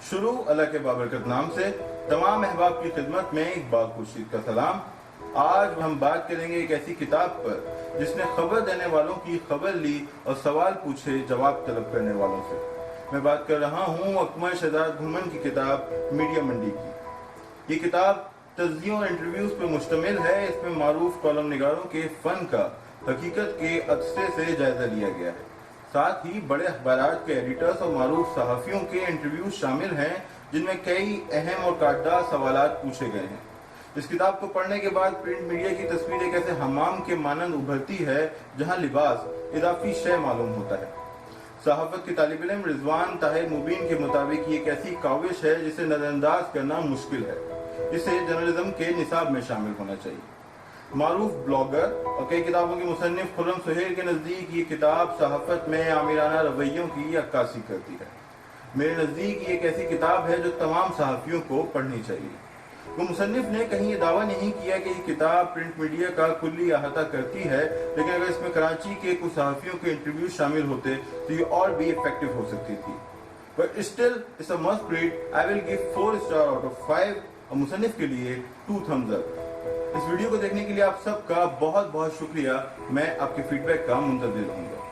شروع اللہ کے بابرکت نام سے۔ تمام احباب کی خدمت میں اقبال خورشید کا سلام۔ آج ہم بات کریں گے ایک ایسی کتاب پر جس نے خبر دینے والوں کی خبر لی اور سوال پوچھے جواب طلب کرنے والوں سے۔ میں بات کر رہا ہوں اکمل شہزاد گھومن کی کتاب میڈیا منڈی کی۔ یہ کتاب تجزیوں اور انٹرویوز پر مشتمل ہے۔ اس میں معروف کالم نگاروں کے فن کا حقیقت کے عطسے سے جائزہ لیا گیا ہے۔ ساتھ ہی بڑے اخبارات کے ایڈیٹرز اور معروف صحافیوں کے انٹرویوز شامل ہیں جن میں کئی اہم اور کاٹدار سوالات پوچھے گئے ہیں۔ اس کتاب کو پڑھنے کے بعد پرنٹ میڈیا کی تصویر ایک ایسے حمام کے مانند ابھرتی ہے جہاں لباس اضافی شے معلوم ہوتا ہے۔ صحافت کے طالب علم رضوان طاہر مبین کے مطابق یہ ایک ایسی کاوش ہے جسے نظر انداز کرنا مشکل ہے۔ اسے جرنلزم کے نصاب میں شامل ہونا چاہیے۔ معروف بلاگر اور کئی کتابوں کے مصنف خرم سہیل کے نزدیک یہ کتاب صحافت میں آمرانہ رویوں کی عکاسی کرتی ہے۔ میرے نزدیک یہ ایک ایسی کتاب ہے جو تمام صحافیوں کو پڑھنی چاہیے۔ وہ مصنف نے کہیں یہ دعویٰ نہیں کیا کہ یہ کتاب پرنٹ میڈیا کا کلی احاطہ کرتی ہے، لیکن اگر اس میں کراچی کے کچھ صحافیوں کے انٹرویو شامل ہوتے تو یہ اور بھی افیکٹو ہو سکتی تھی۔ But still, it's a must read. I will give 4 stars out of 5 اور مصنف کے لیے 2 thumbs up۔ اس ویڈیو کو دیکھنے کے لیے آپ سب کا بہت بہت شکریہ۔ میں آپ کے فیڈ بیک کا منتظر رہوں گا۔